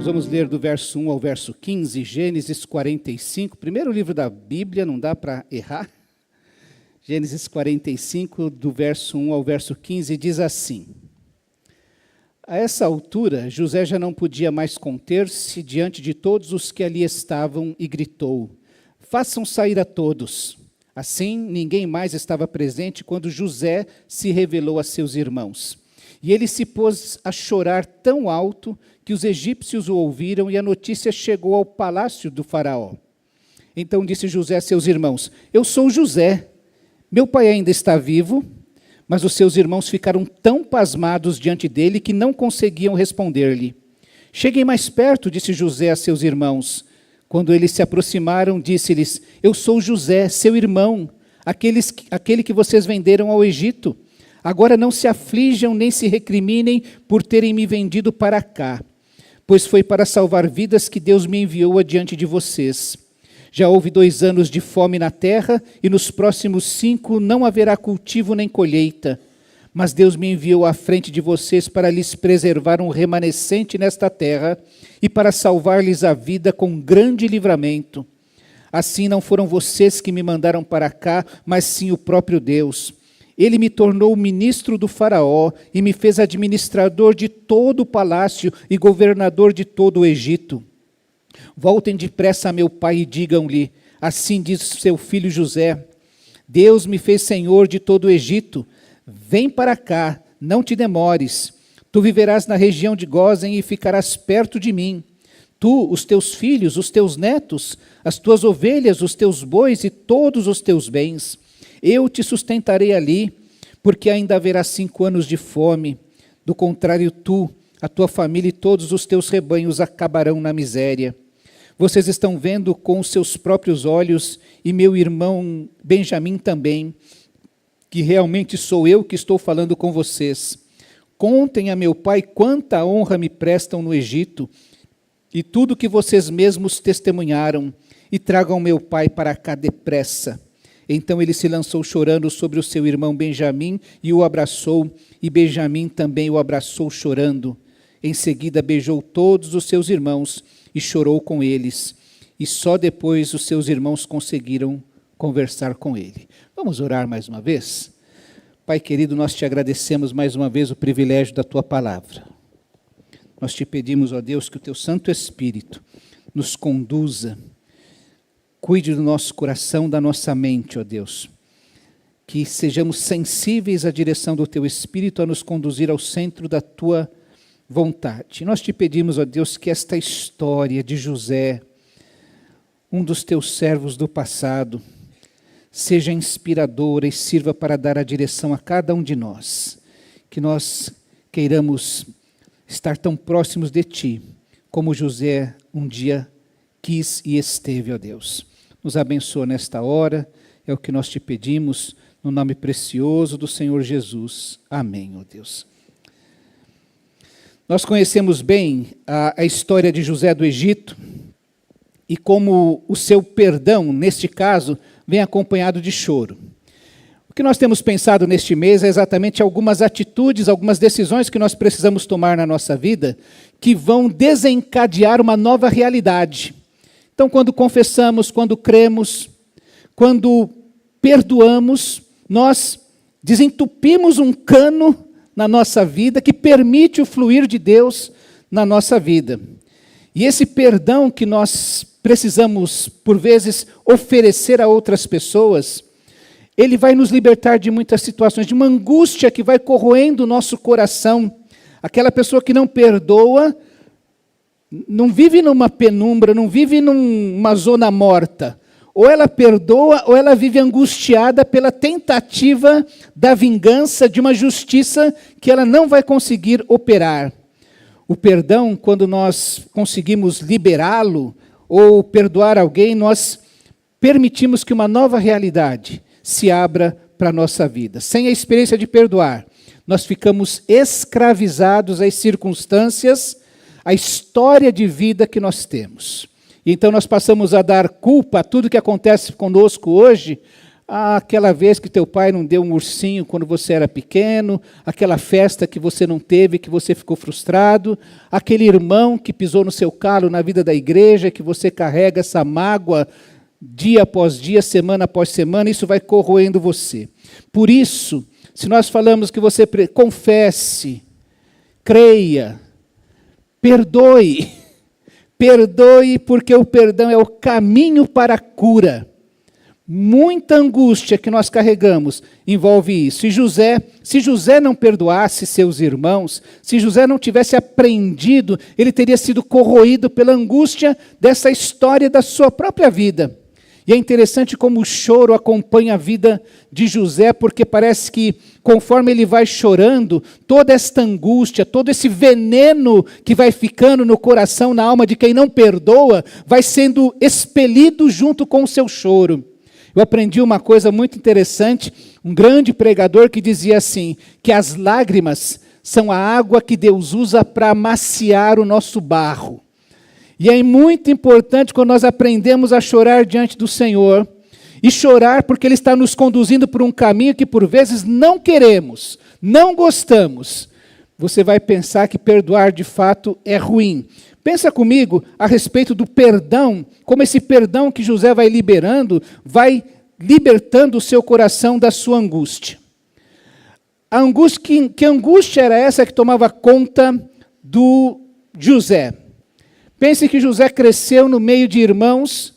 Nós vamos ler do verso 1 ao verso 15, Gênesis 45, primeiro livro da Bíblia, não dá para errar. Gênesis 45, do verso 1 ao verso 15, diz assim: A essa altura, José já não podia mais conter-se diante de todos os que ali estavam e gritou: Façam sair a todos. Assim, ninguém mais estava presente quando José se revelou a seus irmãos. E ele se pôs a chorar tão alto que os egípcios o ouviram e a notícia chegou ao palácio do faraó. Então disse José a seus irmãos: Eu sou José, meu pai ainda está vivo. Mas os seus irmãos ficaram tão pasmados diante dele que não conseguiam responder-lhe. Cheguem mais perto, disse José a seus irmãos. Quando eles se aproximaram, disse-lhes: Eu sou José, seu irmão, aquele que vocês venderam ao Egito. Agora não se aflijam nem se recriminem por terem me vendido para cá, pois foi para salvar vidas que Deus me enviou adiante de vocês. Já houve 2 anos de fome na terra, e nos próximos 5 não haverá cultivo nem colheita. Mas Deus me enviou à frente de vocês para lhes preservar um remanescente nesta terra e para salvar-lhes a vida com grande livramento. Assim não foram vocês que me mandaram para cá, mas sim o próprio Deus. Ele me tornou ministro do faraó e me fez administrador de todo o palácio e governador de todo o Egito. Voltem depressa a meu pai e digam-lhe: Assim diz seu filho José, Deus me fez senhor de todo o Egito. Vem para cá, não te demores. Tu viverás na região de Gósen e ficarás perto de mim. Tu, os teus filhos, os teus netos, as tuas ovelhas, os teus bois e todos os teus bens. Eu te sustentarei ali, porque ainda haverá 5 anos de fome. Do contrário, tu, a tua família e todos os teus rebanhos acabarão na miséria. Vocês estão vendo com os seus próprios olhos, e meu irmão Benjamim também, que realmente sou eu que estou falando com vocês. Contem a meu pai quanta honra me prestam no Egito, e tudo que vocês mesmos testemunharam, e tragam meu pai para cá depressa. Então ele se lançou chorando sobre o seu irmão Benjamim e o abraçou, e Benjamim também o abraçou chorando. Em seguida beijou todos os seus irmãos e chorou com eles. E só depois os seus irmãos conseguiram conversar com ele. Vamos orar mais uma vez? Pai querido, nós te agradecemos mais uma vez o privilégio da tua palavra. Nós te pedimos, ó Deus, que o teu Santo Espírito nos conduza, cuide do nosso coração, da nossa mente, ó Deus. Que sejamos sensíveis à direção do teu Espírito a nos conduzir ao centro da tua vontade. Nós te pedimos, ó Deus, que esta história de José, um dos teus servos do passado, seja inspiradora e sirva para dar a direção a cada um de nós. Que nós queiramos estar tão próximos de ti, como José um dia quis e esteve, ó Deus. Nos abençoa nesta hora, é o que nós te pedimos, no nome precioso do Senhor Jesus. Amém, ó Deus. Nós conhecemos bem a história de José do Egito, e como o seu perdão, neste caso, vem acompanhado de choro. O que nós temos pensado neste mês é exatamente algumas atitudes, algumas decisões que nós precisamos tomar na nossa vida, que vão desencadear uma nova realidade. Então, quando confessamos, quando cremos, quando perdoamos, nós desentupimos um cano na nossa vida que permite o fluir de Deus na nossa vida. E esse perdão que nós precisamos, por vezes, oferecer a outras pessoas, ele vai nos libertar de muitas situações, de uma angústia que vai corroendo o nosso coração. Aquela pessoa que não perdoa, não vive numa penumbra, não vive numa zona morta. Ou ela perdoa, ou ela vive angustiada pela tentativa da vingança, de uma justiça que ela não vai conseguir operar. O perdão, quando nós conseguimos liberá-lo, ou perdoar alguém, nós permitimos que uma nova realidade se abra para a nossa vida. Sem a experiência de perdoar, nós ficamos escravizados às circunstâncias, à história de vida que nós temos. E então nós passamos a dar culpa a tudo que acontece conosco hoje, Aquela vez que teu pai não deu um ursinho quando você era pequeno, aquela festa que você não teve, que você ficou frustrado, aquele irmão que pisou no seu calo na vida da igreja, que você carrega essa mágoa dia após dia, semana após semana, isso vai corroendo você. Por isso, se nós falamos que você confesse, creia, perdoe, perdoe, porque o perdão é o caminho para a cura. Muita angústia que nós carregamos envolve isso. Se José não perdoasse seus irmãos, se José não tivesse aprendido, ele teria sido corroído pela angústia dessa história da sua própria vida. E é interessante como o choro acompanha a vida de José, porque parece que conforme ele vai chorando, toda esta angústia, todo esse veneno que vai ficando no coração, na alma de quem não perdoa, vai sendo expelido junto com o seu choro. Eu aprendi uma coisa muito interessante, um grande pregador que dizia assim, que as lágrimas são a água que Deus usa para amaciar o nosso barro. E é muito importante quando nós aprendemos a chorar diante do Senhor, e chorar porque Ele está nos conduzindo por um caminho que por vezes não queremos, não gostamos. Você vai pensar que perdoar de fato é ruim. Pensa comigo a respeito do perdão, como esse perdão que José vai liberando, vai libertando o seu coração da sua angústia. A angústia, que angústia era essa que tomava conta do José? Pense que José cresceu no meio de irmãos,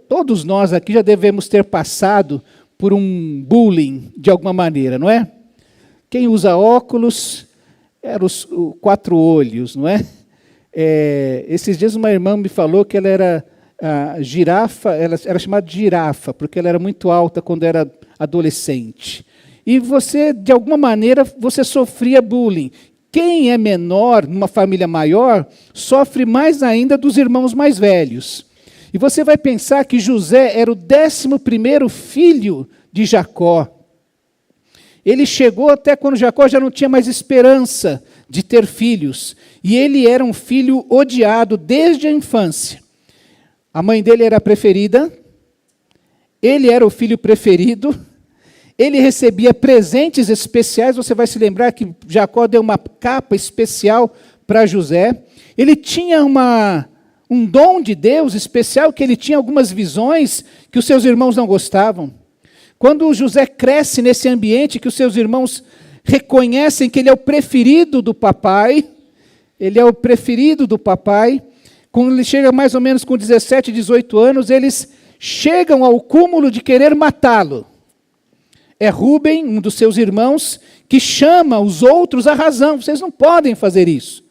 todos nós aqui já devemos ter passado por um bullying de alguma maneira, não é? Quem usa óculos, eram os 4 olhos, não é? Esses dias uma irmã me falou que ela era girafa, ela era chamada de girafa, porque ela era muito alta quando era adolescente. E você, de alguma maneira, você sofria bullying. Quem é menor, numa família maior, sofre mais ainda dos irmãos mais velhos. E você vai pensar que José era o 11º filho de Jacó. Ele chegou até quando Jacó já não tinha mais esperança de ter filhos. E ele era um filho odiado desde a infância. A mãe dele era a preferida, ele era o filho preferido, ele recebia presentes especiais. Você vai se lembrar que Jacó deu uma capa especial para José. Ele tinha um dom de Deus especial, que ele tinha algumas visões que os seus irmãos não gostavam. Quando José cresce nesse ambiente que os seus irmãos reconhecem que ele é o preferido do papai, quando ele chega mais ou menos com 17, 18 anos, eles chegam ao cúmulo de querer matá-lo. É Rúben, um dos seus irmãos, que chama os outros à razão. Vocês não podem fazer isso.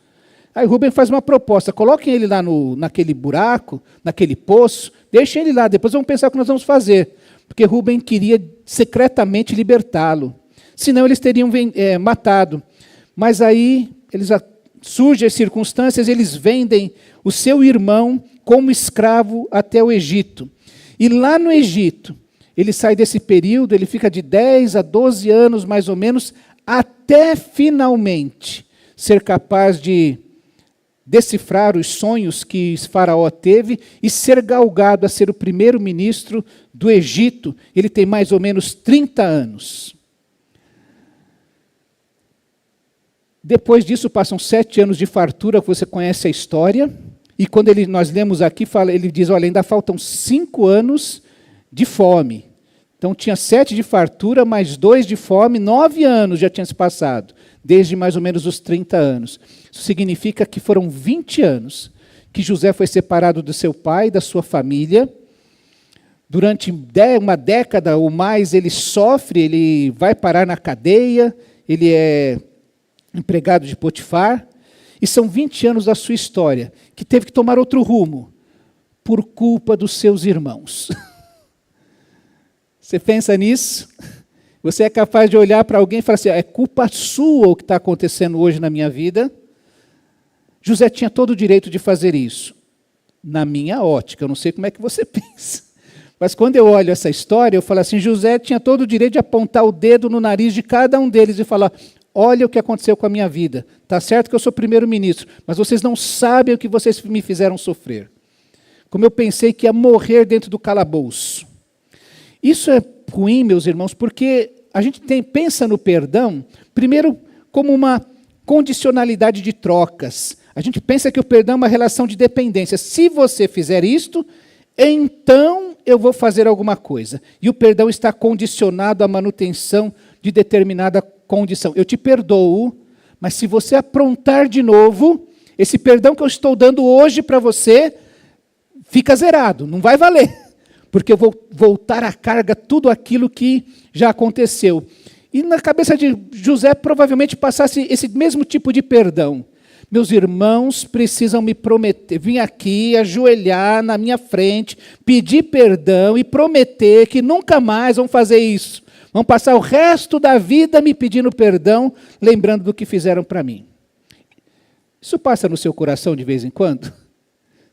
Aí Rúben faz uma proposta, coloquem ele lá naquele buraco, naquele poço, deixem ele lá, depois vamos pensar o que nós vamos fazer. Porque Rúben queria secretamente libertá-lo, senão eles teriam matado. Mas aí surgem as circunstâncias, eles vendem o seu irmão como escravo até o Egito. E lá no Egito, ele sai desse período, ele fica de 10 a 12 anos mais ou menos, até finalmente ser capaz de decifrar os sonhos que Faraó teve e ser galgado a ser o primeiro-ministro do Egito. Ele tem mais ou menos 30 anos. Depois disso, passam 7 anos de fartura, que você conhece a história. E quando nós lemos aqui, ele diz, olha, ainda faltam 5 anos de fome. Então tinha 7 de fartura, mais 2 de fome, 9 anos já tinha se passado, desde mais ou menos os 30 anos. Isso significa que foram 20 anos que José foi separado do seu pai, da sua família. Durante uma década ou mais ele sofre, ele vai parar na cadeia, ele é empregado de Potifar. E são 20 anos da sua história que teve que tomar outro rumo por culpa dos seus irmãos. Você pensa nisso? Você é capaz de olhar para alguém e falar assim, é culpa sua o que está acontecendo hoje na minha vida? José tinha todo o direito de fazer isso. Na minha ótica, eu não sei como é que você pensa. Mas quando eu olho essa história, eu falo assim, José tinha todo o direito de apontar o dedo no nariz de cada um deles e falar, olha o que aconteceu com a minha vida. Está certo que eu sou primeiro-ministro, mas vocês não sabem o que vocês me fizeram sofrer. Como eu pensei que ia morrer dentro do calabouço. Isso é ruim, meus irmãos, porque a gente pensa no perdão, primeiro, como uma condicionalidade de trocas. A gente pensa que o perdão é uma relação de dependência. Se você fizer isto, então eu vou fazer alguma coisa. E o perdão está condicionado à manutenção de determinada condição. Eu te perdoo, mas se você aprontar de novo, esse perdão que eu estou dando hoje para você, fica zerado, não vai valer. Porque eu vou voltar à carga tudo aquilo que já aconteceu. E na cabeça de José provavelmente passasse esse mesmo tipo de perdão. Meus irmãos precisam me prometer, vir aqui, ajoelhar na minha frente, pedir perdão e prometer que nunca mais vão fazer isso. Vão passar o resto da vida me pedindo perdão, lembrando do que fizeram para mim. Isso passa no seu coração de vez em quando?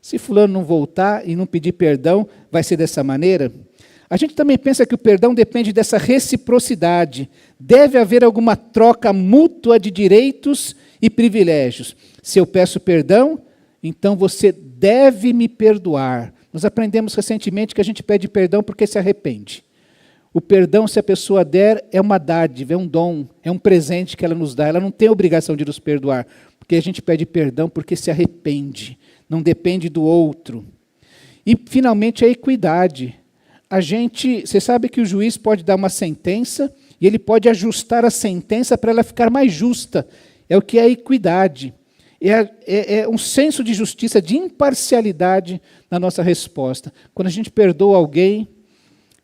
Se fulano não voltar e não pedir perdão, vai ser dessa maneira? A gente também pensa que o perdão depende dessa reciprocidade. Deve haver alguma troca mútua de direitos e privilégios. Se eu peço perdão, então você deve me perdoar. Nós aprendemos recentemente que a gente pede perdão porque se arrepende. O perdão, se a pessoa der, é uma dádiva, é um dom, é um presente que ela nos dá. Ela não tem a obrigação de nos perdoar, porque a gente pede perdão porque se arrepende. Não depende do outro. E, finalmente, a equidade. Você sabe que o juiz pode dar uma sentença e ele pode ajustar a sentença para ela ficar mais justa. É o que é a equidade. É um senso de justiça, de imparcialidade na nossa resposta. Quando a gente perdoa alguém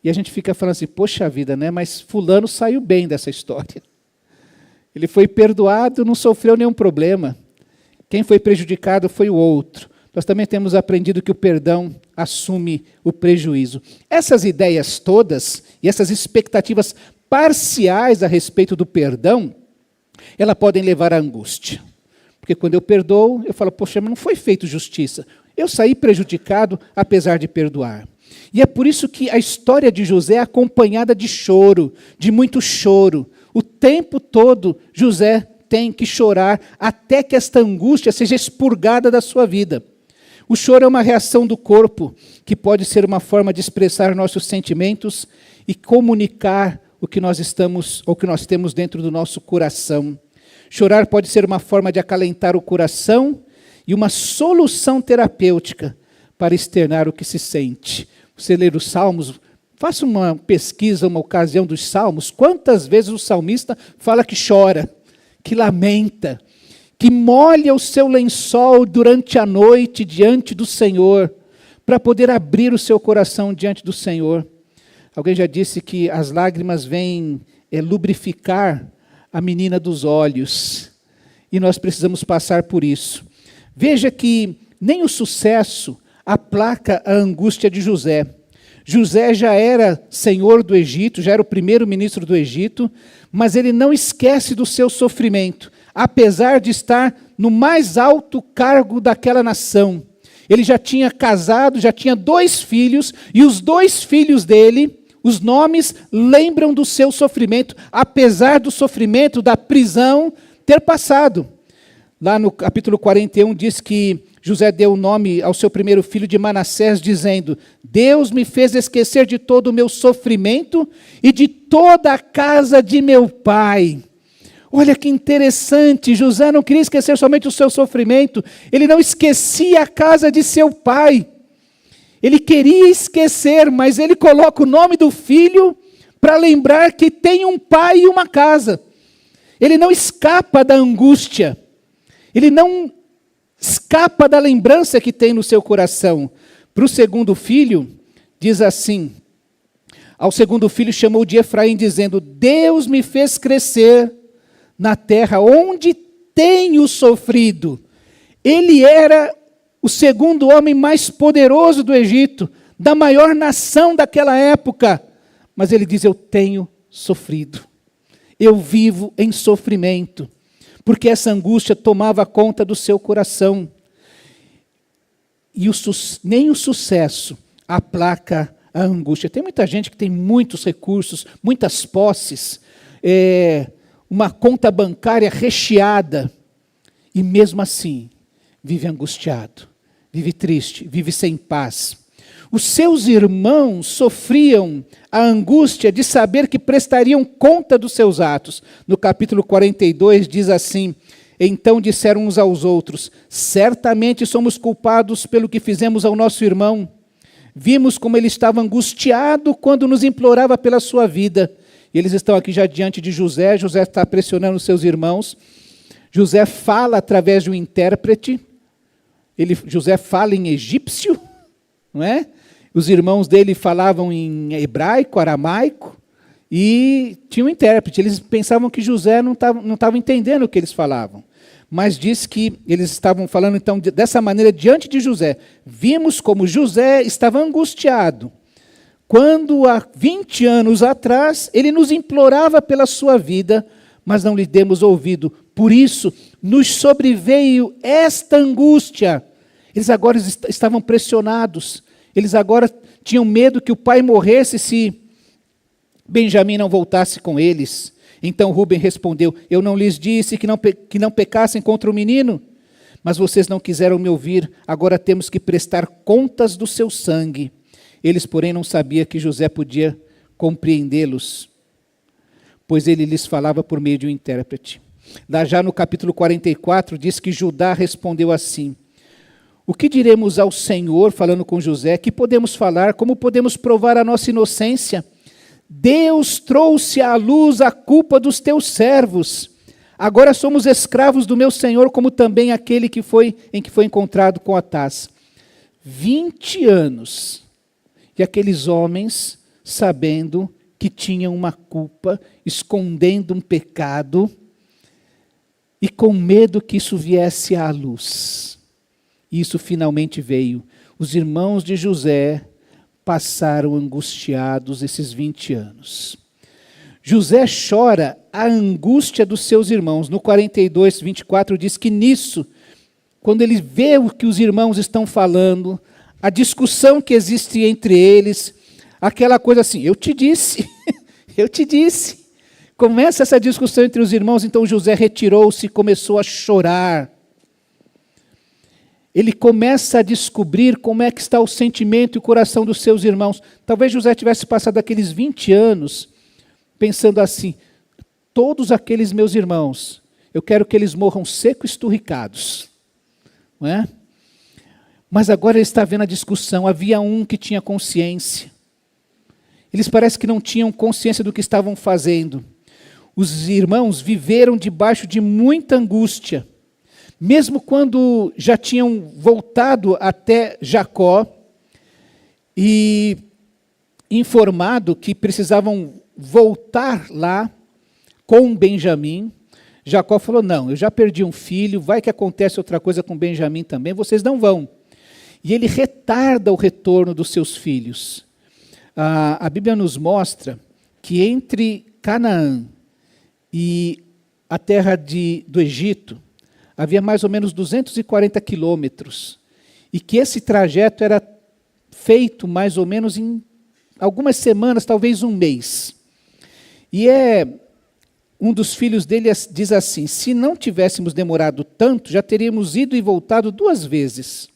e a gente fica falando assim, poxa vida, né? Mas fulano saiu bem dessa história. Ele foi perdoado, não sofreu nenhum problema. Quem foi prejudicado foi o outro. Nós também temos aprendido que o perdão assume o prejuízo. Essas ideias todas e essas expectativas parciais a respeito do perdão, elas podem levar à angústia. Porque quando eu perdoo, eu falo, poxa, mas não foi feito justiça. Eu saí prejudicado, apesar de perdoar. E é por isso que a história de José é acompanhada de choro, de muito choro. O tempo todo, José tem que chorar até que esta angústia seja expurgada da sua vida. O choro é uma reação do corpo, que pode ser uma forma de expressar nossos sentimentos e comunicar o que nós temos dentro do nosso coração. Chorar pode ser uma forma de acalentar o coração e uma solução terapêutica para externar o que se sente. Você ler os Salmos, faça uma pesquisa, uma ocasião dos Salmos, quantas vezes o salmista fala que chora, que lamenta, que molha o seu lençol durante a noite diante do Senhor, para poder abrir o seu coração diante do Senhor. Alguém já disse que as lágrimas vêm lubrificar a menina dos olhos, e nós precisamos passar por isso. Veja que nem o sucesso aplaca a angústia de José. José já era senhor do Egito, já era o primeiro ministro do Egito, mas ele não esquece do seu sofrimento, apesar de estar no mais alto cargo daquela nação. Ele já tinha casado, já tinha 2 filhos, e os 2 filhos dele, os nomes lembram do seu sofrimento, apesar do sofrimento da prisão ter passado. Lá no capítulo 41 diz que José deu o nome ao seu primeiro filho de Manassés, dizendo, Deus me fez esquecer de todo o meu sofrimento e de toda a casa de meu pai. Olha que interessante, José não queria esquecer somente o seu sofrimento, ele não esquecia a casa de seu pai. Ele queria esquecer, mas ele coloca o nome do filho para lembrar que tem um pai e uma casa. Ele não escapa da angústia, ele não escapa da lembrança que tem no seu coração. Para o segundo filho, diz assim, ao segundo filho chamou de Efraim, dizendo, Deus me fez crescer na terra onde tenho sofrido. Ele era o segundo homem mais poderoso do Egito, da maior nação daquela época. Mas ele diz, eu tenho sofrido. Eu vivo em sofrimento. Porque essa angústia tomava conta do seu coração. E nem o sucesso aplaca a angústia. Tem muita gente que tem muitos recursos, muitas posses, uma conta bancária recheada, e mesmo assim vive angustiado, vive triste, vive sem paz. Os seus irmãos sofriam a angústia de saber que prestariam conta dos seus atos. No capítulo 42 diz assim: então disseram uns aos outros: certamente somos culpados pelo que fizemos ao nosso irmão. Vimos como ele estava angustiado quando nos implorava pela sua vida. E eles estão aqui já diante de José. José está pressionando os seus irmãos. José fala através de um intérprete. José fala em egípcio, não é? Os irmãos dele falavam em hebraico, aramaico, e tinha um intérprete. Eles pensavam que José não estava entendendo o que eles falavam. Mas diz que eles estavam falando, então, dessa maneira, diante de José. Vimos como José estava angustiado, quando há 20 anos atrás, ele nos implorava pela sua vida, mas não lhe demos ouvido. Por isso, nos sobreveio esta angústia. Eles agora estavam pressionados. Eles agora tinham medo que o pai morresse se Benjamim não voltasse com eles. Então Rúben respondeu: eu não lhes disse que não pecassem contra o menino? Mas vocês não quiseram me ouvir. Agora temos que prestar contas do seu sangue. Eles, porém, não sabiam que José podia compreendê-los, pois ele lhes falava por meio de um intérprete. Lá já no capítulo 44, diz que Judá respondeu assim: o que diremos ao Senhor, falando com José? Que podemos falar? Como podemos provar a nossa inocência? Deus trouxe à luz a culpa dos teus servos. Agora somos escravos do meu Senhor, como também aquele em que foi encontrado com a taça. 20 anos. E aqueles homens, sabendo que tinham uma culpa, escondendo um pecado, e com medo que isso viesse à luz. Isso finalmente veio. Os irmãos de José passaram angustiados esses 20 anos. José chora a angústia dos seus irmãos. No 42, 24 diz que nisso, quando ele vê o que os irmãos estão falando, a discussão que existe entre eles, aquela coisa assim: eu te disse, eu te disse. Começa essa discussão entre os irmãos, então José retirou-se e começou a chorar. Ele começa a descobrir como é que está o sentimento e o coração dos seus irmãos. Talvez José tivesse passado aqueles 20 anos pensando assim: todos aqueles meus irmãos, eu quero que eles morram secos, esturricados. Não é? Mas agora ele está vendo a discussão. Havia um que tinha consciência. Eles parece que não tinham consciência do que estavam fazendo. Os irmãos viveram debaixo de muita angústia. Mesmo quando já tinham voltado até Jacó e informado que precisavam voltar lá com Benjamim, Jacó falou: não, eu já perdi um filho, vai que acontece outra coisa com Benjamim também, vocês não vão. E ele retarda o retorno dos seus filhos. A Bíblia nos mostra que entre Canaã e a terra do Egito, havia mais ou menos 240 quilômetros, e que esse trajeto era feito mais ou menos em algumas semanas, talvez um mês. E um dos filhos dele diz assim: se não tivéssemos demorado tanto, já teríamos ido e voltado 2 vezes.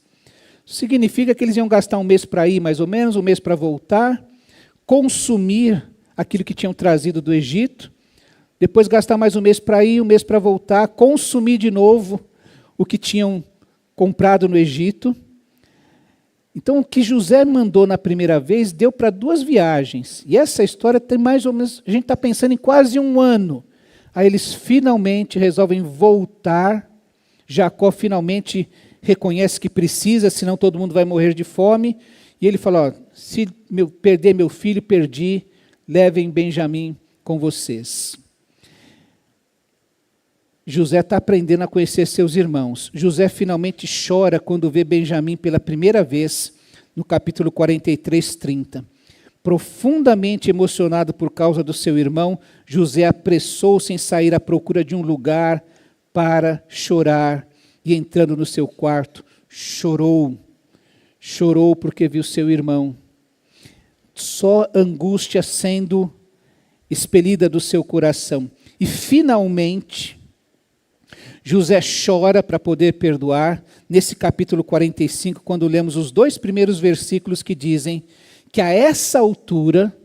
Significa que eles iam gastar um mês para ir, mais ou menos, um mês para voltar, consumir aquilo que tinham trazido do Egito, depois gastar mais um mês para ir, um mês para voltar, consumir de novo o que tinham comprado no Egito. Então, o que José mandou na primeira vez, deu para 2 viagens. E essa história tem mais ou menos, a gente está pensando em quase 1 ano. Aí eles finalmente resolvem voltar. Jacó finalmente reconhece que precisa, senão todo mundo vai morrer de fome. E ele fala: se perder meu filho, perdi, levem Benjamim com vocês. José está aprendendo a conhecer seus irmãos. José finalmente chora quando vê Benjamim pela primeira vez, no capítulo 43, 30. Profundamente emocionado por causa do seu irmão, José apressou-se em sair à procura de um lugar para chorar. E entrando no seu quarto, chorou porque viu seu irmão. Só angústia sendo expelida do seu coração. E finalmente, José chora para poder perdoar. Nesse capítulo 45, quando lemos os 2 primeiros versículos que dizem que a essa altura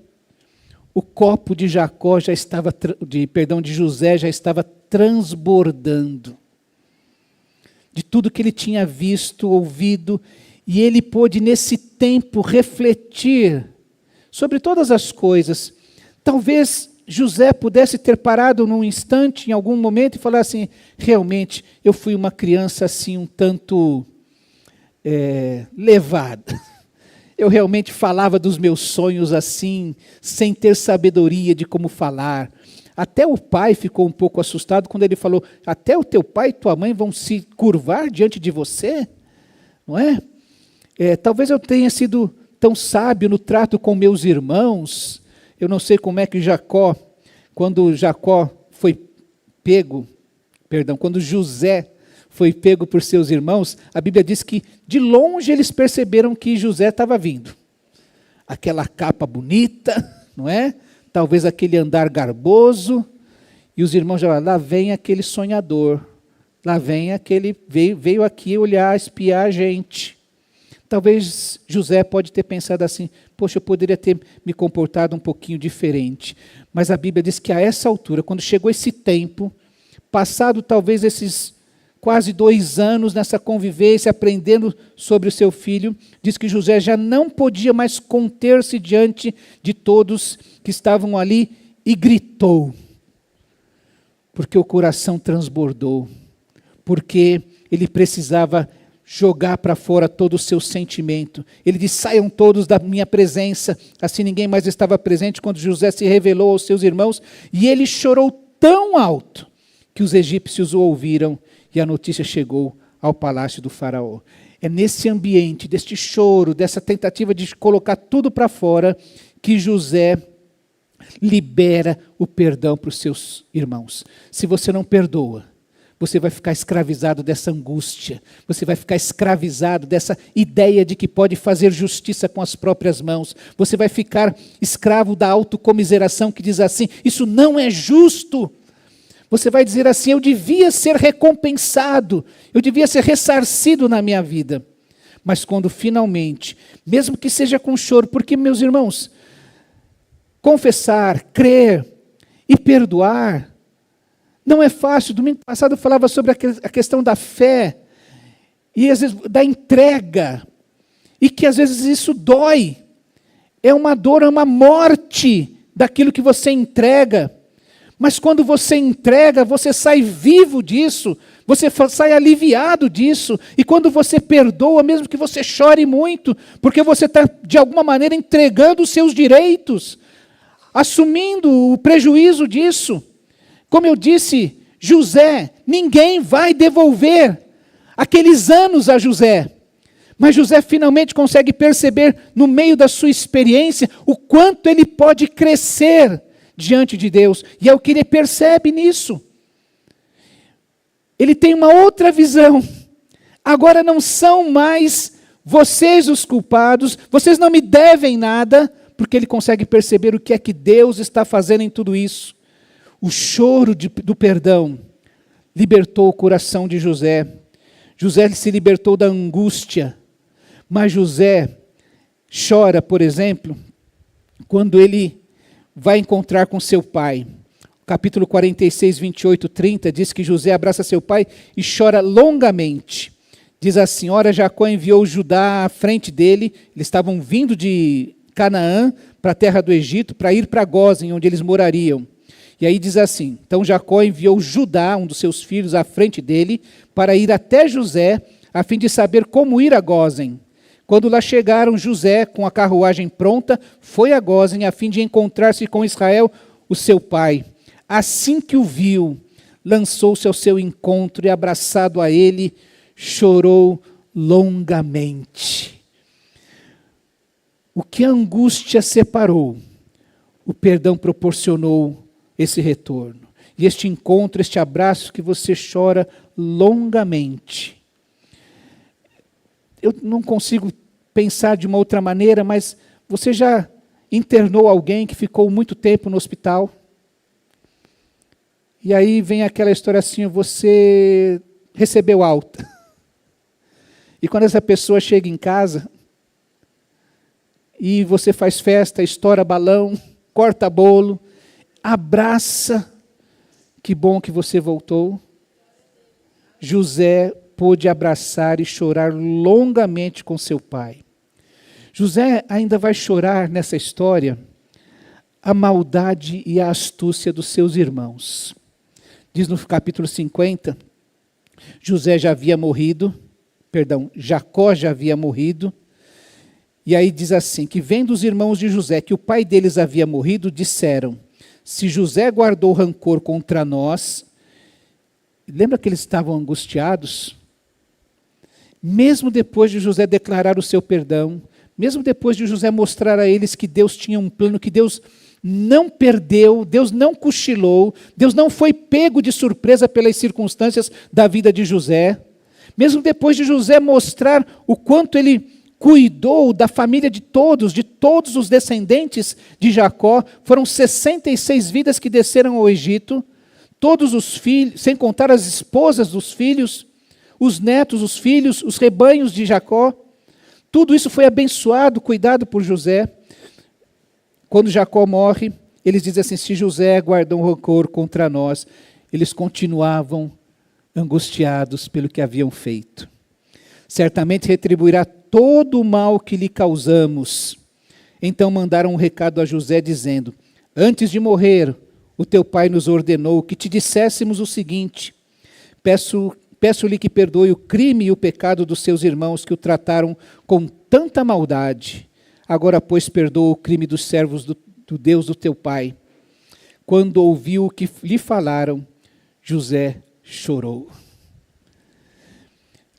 o copo de Jacó já estava, de José já estava transbordando de tudo que ele tinha visto, ouvido, e ele pôde nesse tempo refletir sobre todas as coisas. Talvez José pudesse ter parado num instante, em algum momento, e falar assim: realmente, eu fui uma criança assim um tanto levada. Eu realmente falava dos meus sonhos assim, sem ter sabedoria de como falar. Até o pai ficou um pouco assustado quando ele falou: até o teu pai e tua mãe vão se curvar diante de você? Não é? Talvez eu tenha sido tão sábio no trato com meus irmãos. Eu não sei como é que quando José foi pego por seus irmãos, a Bíblia diz que de longe eles perceberam que José estava vindo. Aquela capa bonita, não é? Talvez aquele andar garboso, e os irmãos já falaram: lá vem aquele sonhador, lá vem aquele, veio aqui olhar, espiar a gente. Talvez José pode ter pensado assim: poxa, eu poderia ter me comportado um pouquinho diferente. Mas a Bíblia diz que a essa altura, quando chegou esse tempo, passado talvez esses quase 2 anos nessa convivência, aprendendo sobre o seu filho, diz que José já não podia mais conter-se diante de todos que estavam ali e gritou, porque o coração transbordou, porque ele precisava jogar para fora todo o seu sentimento. Ele disse: saiam todos da minha presença. Assim ninguém mais estava presente quando José se revelou aos seus irmãos, e ele chorou tão alto que os egípcios o ouviram, e a notícia chegou ao palácio do faraó. É nesse ambiente, deste choro, dessa tentativa de colocar tudo para fora, que José libera o perdão para os seus irmãos. Se você não perdoa, você vai ficar escravizado dessa angústia, você vai ficar escravizado dessa ideia de que pode fazer justiça com as próprias mãos, você vai ficar escravo da autocomiseração que diz assim: isso não é justo. Você vai dizer assim: eu devia ser recompensado, eu devia ser ressarcido na minha vida. Mas quando finalmente, mesmo que seja com choro, porque, meus irmãos, confessar, crer e perdoar não é fácil. Domingo passado eu falava sobre a questão da fé e às vezes da entrega, e que às vezes isso dói. É uma dor, é uma morte daquilo que você entrega. Mas quando você entrega, você sai vivo disso, você sai aliviado disso. E quando você perdoa, mesmo que você chore muito, porque você está de alguma maneira entregando os seus direitos, assumindo o prejuízo disso. Como eu disse, José, ninguém vai devolver aqueles anos a José. Mas José finalmente consegue perceber, no meio da sua experiência, o quanto ele pode crescer diante de Deus. E é o que ele percebe nisso. Ele tem uma outra visão. Agora não são mais vocês os culpados, vocês não me devem nada, porque ele consegue perceber o que é que Deus está fazendo em tudo isso. O choro do perdão libertou o coração de José. José se libertou da angústia. Mas José chora, por exemplo, quando ele vai encontrar com seu pai. Capítulo 46, 28, 30, diz que José abraça seu pai e chora longamente. Diz assim: ora, Jacó enviou Judá à frente dele, eles estavam vindo de Canaã para a terra do Egito, para ir para Gósen, onde eles morariam. E aí diz assim: então Jacó enviou Judá, um dos seus filhos, à frente dele, para ir até José, a fim de saber como ir a Gósen. Quando lá chegaram, José, com a carruagem pronta, foi a Gósen, a fim de encontrar-se com Israel, o seu pai. Assim que o viu, lançou-se ao seu encontro e, abraçado a ele, chorou longamente. O que a angústia separou, o perdão proporcionou esse retorno. E este encontro, este abraço que você chora longamente. Eu não consigo pensar de uma outra maneira, mas você já internou alguém que ficou muito tempo no hospital? E aí vem aquela história assim, você recebeu alta. E quando essa pessoa chega em casa, e você faz festa, estoura balão, corta bolo, abraça, que bom que você voltou. José pôde abraçar e chorar longamente com seu pai. José ainda vai chorar nessa história a maldade e a astúcia dos seus irmãos. Diz no capítulo 50, Jacó já havia morrido, e aí diz assim, que vendo os irmãos de José que o pai deles havia morrido, disseram, se José guardou rancor contra nós, lembra que eles estavam angustiados? Mesmo depois de José declarar o seu perdão, mesmo depois de José mostrar a eles que Deus tinha um plano, que Deus não perdeu, Deus não cochilou, Deus não foi pego de surpresa pelas circunstâncias da vida de José, mesmo depois de José mostrar o quanto ele cuidou da família de todos os descendentes de Jacó, foram 66 vidas que desceram ao Egito, todos os filhos, sem contar as esposas dos filhos, os netos, os filhos, os rebanhos de Jacó, tudo isso foi abençoado, cuidado por José. Quando Jacó morre, eles dizem assim, se José guardou um rancor contra nós, eles continuavam angustiados pelo que haviam feito. Certamente retribuirá todo o mal que lhe causamos. Então mandaram um recado a José dizendo, antes de morrer, o teu pai nos ordenou que te disséssemos o seguinte, peço-lhe que perdoe o crime e o pecado dos seus irmãos que o trataram com tanta maldade. Agora, pois, perdoa o crime dos servos do Deus do teu pai. Quando ouviu o que lhe falaram, José chorou.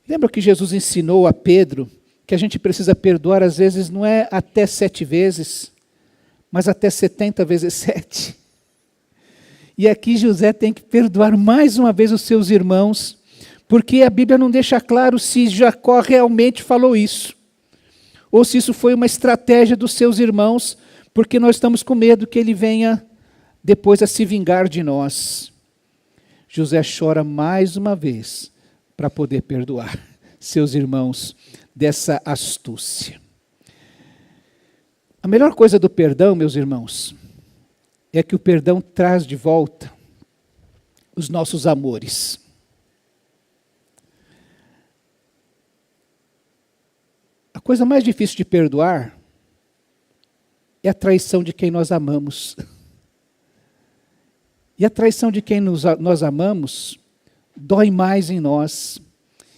Lembra que Jesus ensinou a Pedro que a gente precisa perdoar, às vezes, não é até 7 vezes, mas até 70 vezes 7. E aqui José tem que perdoar mais uma vez os seus irmãos, porque a Bíblia não deixa claro se Jacó realmente falou isso, ou se isso foi uma estratégia dos seus irmãos, porque nós estamos com medo que ele venha depois a se vingar de nós. José chora mais uma vez para poder perdoar seus irmãos dessa astúcia. A melhor coisa do perdão, meus irmãos, é que o perdão traz de volta os nossos amores. A coisa mais difícil de perdoar é a traição de quem nós amamos. E a traição de quem nós amamos dói mais em nós.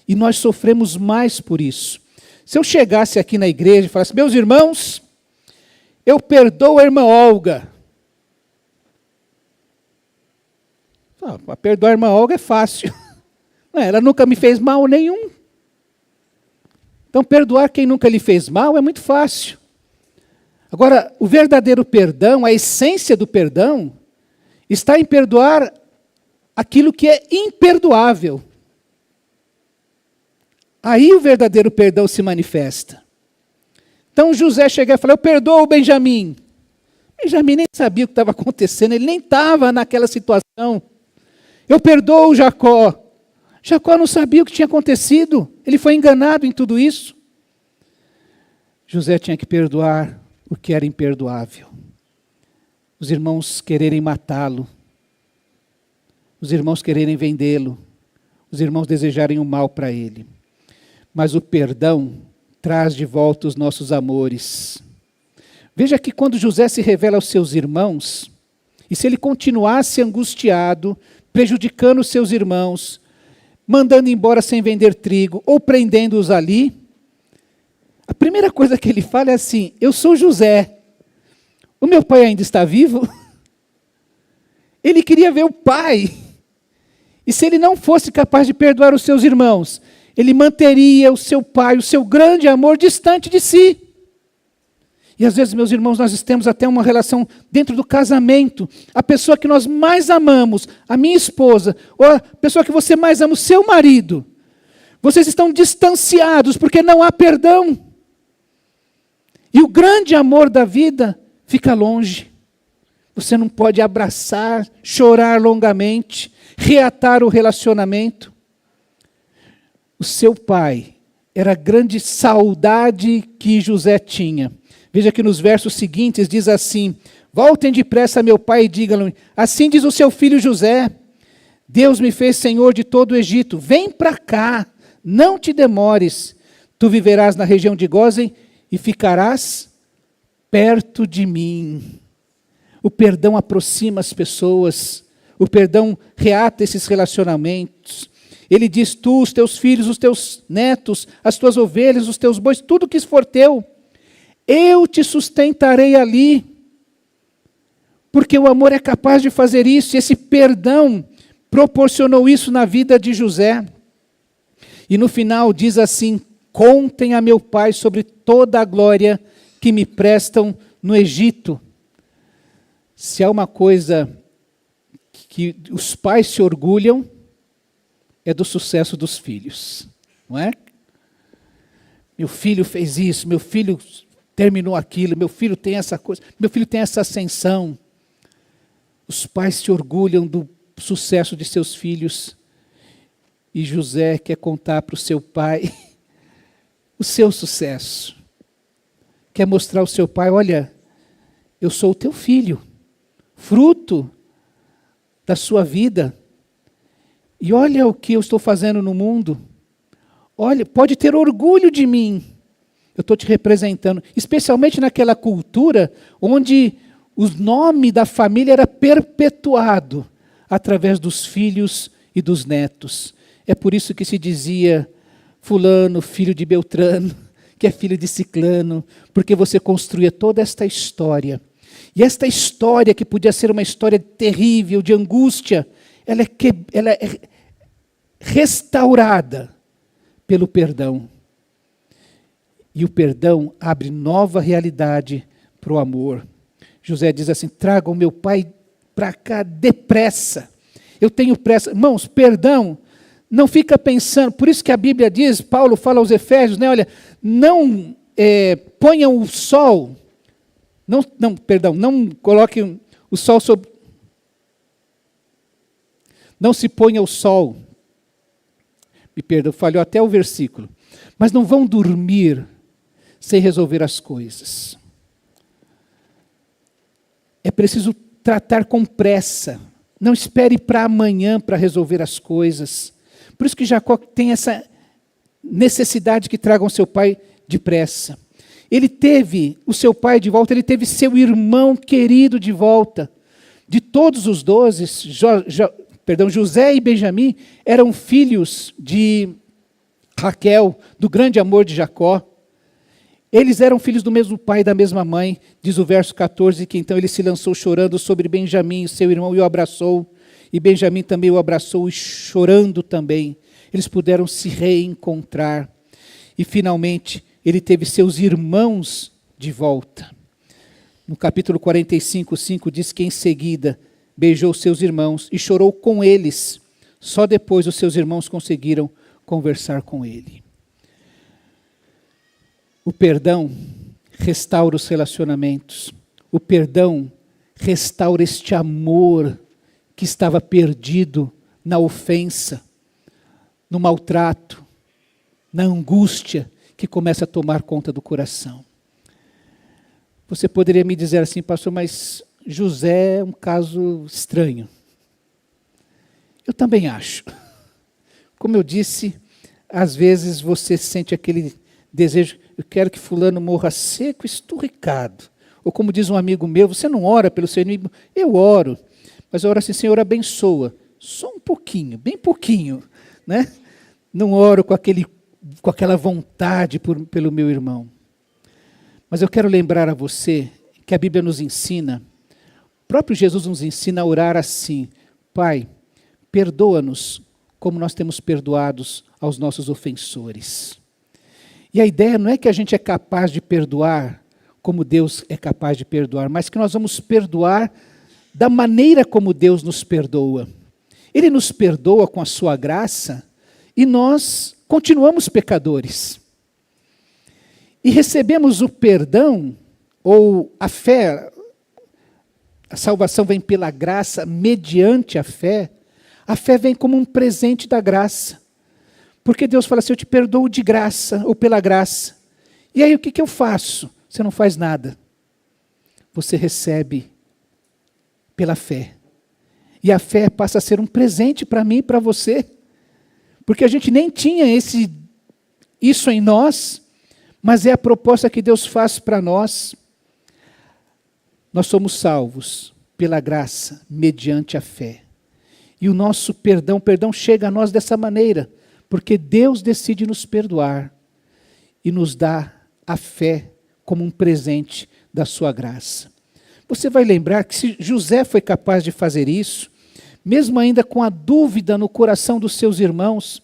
E nós sofremos mais por isso. Se eu chegasse aqui na igreja e falasse, meus irmãos, eu perdoo a irmã Olga. Para perdoar a irmã Olga é fácil. Ela nunca me fez mal nenhum. Então, perdoar quem nunca lhe fez mal é muito fácil. Agora, o verdadeiro perdão, a essência do perdão, está em perdoar aquilo que é imperdoável. Aí o verdadeiro perdão se manifesta. Então José chega e fala, eu perdoo o Benjamim. Benjamim nem sabia o que estava acontecendo, ele nem estava naquela situação. Eu perdoo o Jacó. Jacó não sabia o que tinha acontecido, ele foi enganado em tudo isso. José tinha que perdoar o que era imperdoável. Os irmãos quererem matá-lo, os irmãos quererem vendê-lo, os irmãos desejarem o mal para ele. Mas o perdão traz de volta os nossos amores. Veja que quando José se revela aos seus irmãos, e se ele continuasse angustiado, prejudicando os seus irmãos, mandando embora sem vender trigo, ou prendendo-os ali, a primeira coisa que ele fala é assim, eu sou José, o meu pai ainda está vivo? Ele queria ver o pai. E se ele não fosse capaz de perdoar os seus irmãos, ele manteria o seu pai, o seu grande amor, distante de si. E às vezes, meus irmãos, nós temos até uma relação dentro do casamento. A pessoa que nós mais amamos, a minha esposa, ou a pessoa que você mais ama, o seu marido. Vocês estão distanciados porque não há perdão. E o grande amor da vida fica longe. Você não pode abraçar, chorar longamente, reatar o relacionamento. O seu pai era a grande saudade que José tinha. Veja que nos versos seguintes diz assim: voltem depressa a meu pai e digam-lhe, assim diz o seu filho José, Deus me fez senhor de todo o Egito, vem para cá, não te demores, tu viverás na região de Gósen e ficarás perto de mim. O perdão aproxima as pessoas, o perdão reata esses relacionamentos. Ele diz, tu, os teus filhos, os teus netos, as tuas ovelhas, os teus bois, tudo que for teu, eu te sustentarei ali, porque o amor é capaz de fazer isso, e esse perdão proporcionou isso na vida de José. E no final diz assim, contem a meu pai sobre toda a glória que me prestam no Egito. Se há uma coisa que os pais se orgulham, é do sucesso dos filhos, não é? Meu filho fez isso, meu filho terminou aquilo, meu filho tem essa coisa, meu filho tem essa ascensão. Os pais se orgulham do sucesso de seus filhos. E José quer contar para o seu pai o seu sucesso. Quer mostrar ao seu pai, olha, eu sou o teu filho, fruto da sua vida. E olha o que eu estou fazendo no mundo. Olha, pode ter orgulho de mim. Eu estou te representando. Especialmente naquela cultura onde o nome da família era perpetuado através dos filhos e dos netos. É por isso que se dizia fulano, filho de Beltrano, que é filho de Ciclano, porque você construía toda esta história. E esta história, que podia ser uma história terrível, de angústia, ela é restaurada pelo perdão. E o perdão abre nova realidade para o amor. José diz assim, traga o meu pai para cá depressa. Eu tenho pressa. Irmãos, perdão, não fica pensando, por isso que a Bíblia diz, Paulo fala aos Efésios, né, olha, não ponham o sol, não coloquem o sol sobre, não se ponha o sol, me perdoa, falhou até o versículo, mas não vão dormir sem resolver as coisas. É preciso tratar com pressa, não espere para amanhã para resolver as coisas. Por isso que Jacó tem essa necessidade que tragam seu pai depressa. Ele teve o seu pai de volta, ele teve seu irmão querido de volta. De todos os 12, José e Benjamim eram filhos de Raquel, do grande amor de Jacó. Eles eram filhos do mesmo pai e da mesma mãe, diz o verso 14, que então ele se lançou chorando sobre Benjamim, seu irmão, e o abraçou. E Benjamim também o abraçou, e chorando também. Eles puderam se reencontrar. E finalmente, ele teve seus irmãos de volta. No capítulo 45, 5, diz que em seguida beijou seus irmãos e chorou com eles. Só depois os seus irmãos conseguiram conversar com ele. O perdão restaura os relacionamentos. O perdão restaura este amor que estava perdido na ofensa, no maltrato, na angústia que começa a tomar conta do coração. Você poderia me dizer assim, pastor, mas José é um caso estranho. Eu também acho. Como eu disse, às vezes você sente aquele desejo, eu quero que fulano morra seco, esturricado. Ou como diz um amigo meu, você não ora pelo seu inimigo? Eu oro. Mas eu oro assim, Senhor, abençoa. Só um pouquinho, bem pouquinho. Né? Não oro com aquela vontade pelo meu irmão. Mas eu quero lembrar a você que a Bíblia nos ensina, o próprio Jesus nos ensina a orar assim, Pai, perdoa-nos como nós temos perdoados aos nossos ofensores. E a ideia não é que a gente é capaz de perdoar como Deus é capaz de perdoar, mas que nós vamos perdoar da maneira como Deus nos perdoa. Ele nos perdoa com a sua graça e nós continuamos pecadores. E recebemos o perdão, ou a fé, a salvação vem pela graça, mediante a fé vem como um presente da graça. Porque Deus fala assim, eu te perdoo de graça ou pela graça. E aí o que eu faço? Você não faz nada. Você recebe pela fé. E a fé passa a ser um presente para mim e para você. Porque a gente nem tinha isso em nós, mas é a proposta que Deus faz para nós. Nós somos salvos pela graça, mediante a fé. E o nosso perdão chega a nós dessa maneira, porque Deus decide nos perdoar e nos dá a fé como um presente da sua graça. Você vai lembrar que se José foi capaz de fazer isso, mesmo ainda com a dúvida no coração dos seus irmãos,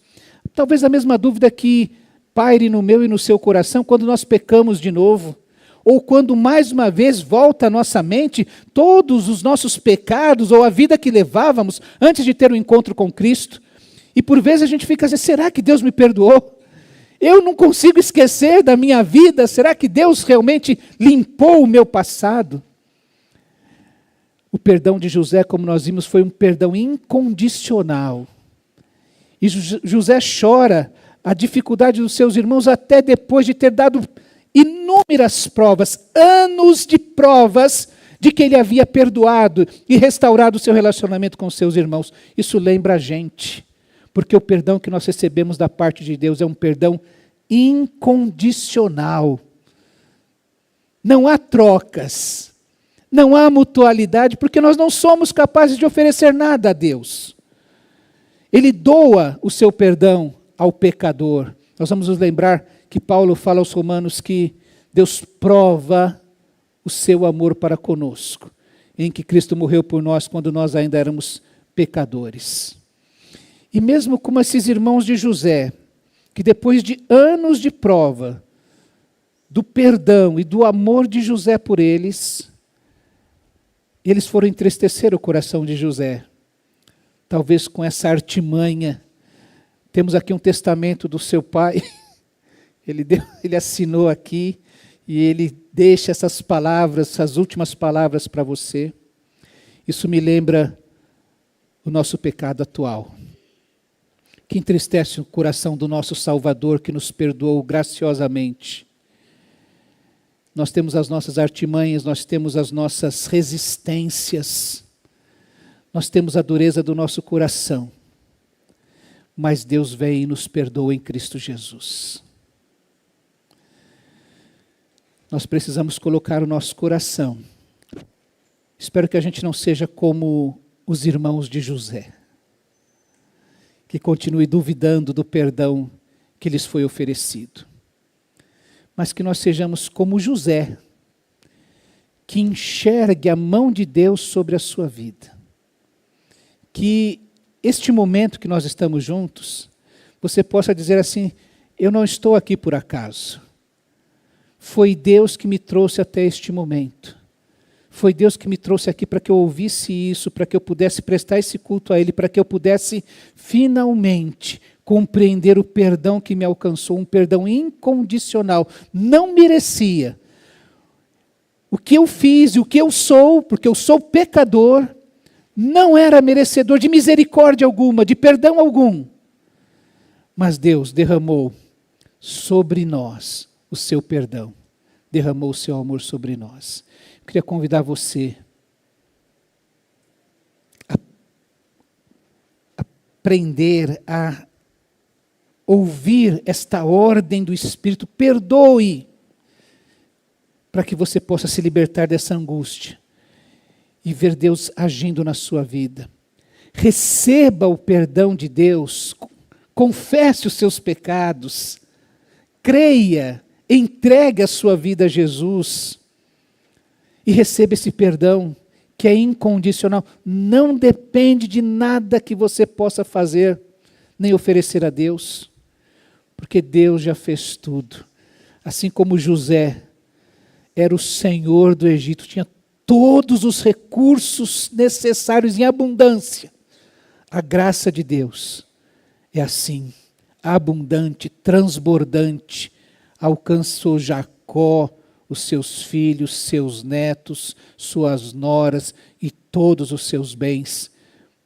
talvez a mesma dúvida que paire no meu e no seu coração quando nós pecamos de novo, ou quando mais uma vez volta à nossa mente todos os nossos pecados ou a vida que levávamos antes de ter um encontro com Cristo. E por vezes a gente fica assim, será que Deus me perdoou? Eu não consigo esquecer da minha vida, será que Deus realmente limpou o meu passado? O perdão de José, como nós vimos, foi um perdão incondicional. E José chora a dificuldade dos seus irmãos até depois de ter dado inúmeras provas, anos de provas de que ele havia perdoado e restaurado o seu relacionamento com seus irmãos. Isso lembra a gente, porque o perdão que nós recebemos da parte de Deus é um perdão incondicional. Não há trocas, não há mutualidade, porque nós não somos capazes de oferecer nada a Deus. Ele doa o seu perdão ao pecador. Nós vamos nos lembrar que Paulo fala aos Romanos que Deus prova o seu amor para conosco, em que Cristo morreu por nós quando nós ainda éramos pecadores. E mesmo como esses irmãos de José, que depois de anos de prova, do perdão e do amor de José por eles foram entristecer o coração de José. Talvez com essa artimanha. Temos aqui um testamento do seu pai. Ele assinou aqui e ele deixa essas palavras, essas últimas palavras para você. Isso me lembra o nosso pecado atual, que entristece o coração do nosso Salvador, que nos perdoou graciosamente. Nós temos as nossas artimanhas, nós temos as nossas resistências, nós temos a dureza do nosso coração, mas Deus vem e nos perdoa em Cristo Jesus. Nós precisamos colocar o nosso coração. Espero que a gente não seja como os irmãos de José, que continue duvidando do perdão que lhes foi oferecido. Mas que nós sejamos como José, que enxergue a mão de Deus sobre a sua vida. Que este momento que nós estamos juntos, você possa dizer assim, eu não estou aqui por acaso. Foi Deus que me trouxe até este momento. Foi Deus que me trouxe aqui para que eu ouvisse isso, para que eu pudesse prestar esse culto a Ele, para que eu pudesse finalmente compreender o perdão que me alcançou, um perdão incondicional. Não merecia. O que eu fiz e o que eu sou, porque eu sou pecador, não era merecedor de misericórdia alguma, de perdão algum. Mas Deus derramou sobre nós o seu perdão, derramou o seu amor sobre nós. Eu queria convidar você a aprender a ouvir esta ordem do Espírito, perdoe, para que você possa se libertar dessa angústia e ver Deus agindo na sua vida. Receba o perdão de Deus, confesse os seus pecados, creia, entregue a sua vida a Jesus e receba esse perdão que é incondicional. Não depende de nada que você possa fazer, nem oferecer a Deus, porque Deus já fez tudo. Assim como José era o senhor do Egito, tinha todos os recursos necessários em abundância. A graça de Deus é assim, abundante, transbordante, alcançou Jacó, os seus filhos, seus netos, suas noras e todos os seus bens,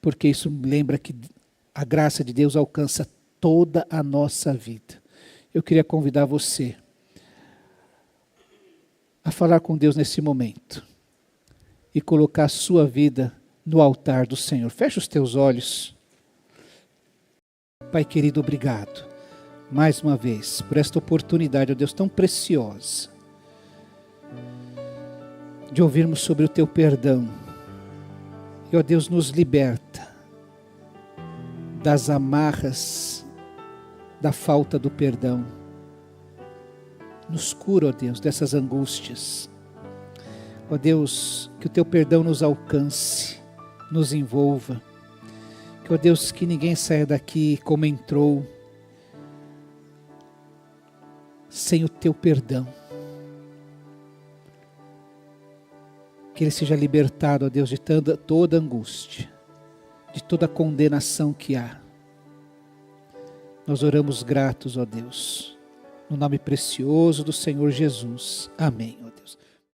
porque isso lembra que a graça de Deus alcança toda a nossa vida. Eu queria convidar você a falar com Deus nesse momento e colocar a sua vida no altar do Senhor. Fecha os teus olhos. Pai querido, obrigado mais uma vez por esta oportunidade, ó Deus, tão preciosa de ouvirmos sobre o teu perdão. E ó Deus, nos liberta das amarras da falta do perdão. Nos cura, ó Deus, dessas angústias. Ó Deus, que o teu perdão nos alcance, nos envolva. Que, ó Deus, que ninguém saia daqui como entrou, sem o teu perdão. Que ele seja libertado, ó Deus, de toda angústia, de toda condenação que há. Nós oramos gratos, ó Deus, no nome precioso do Senhor Jesus. Amém, ó Deus.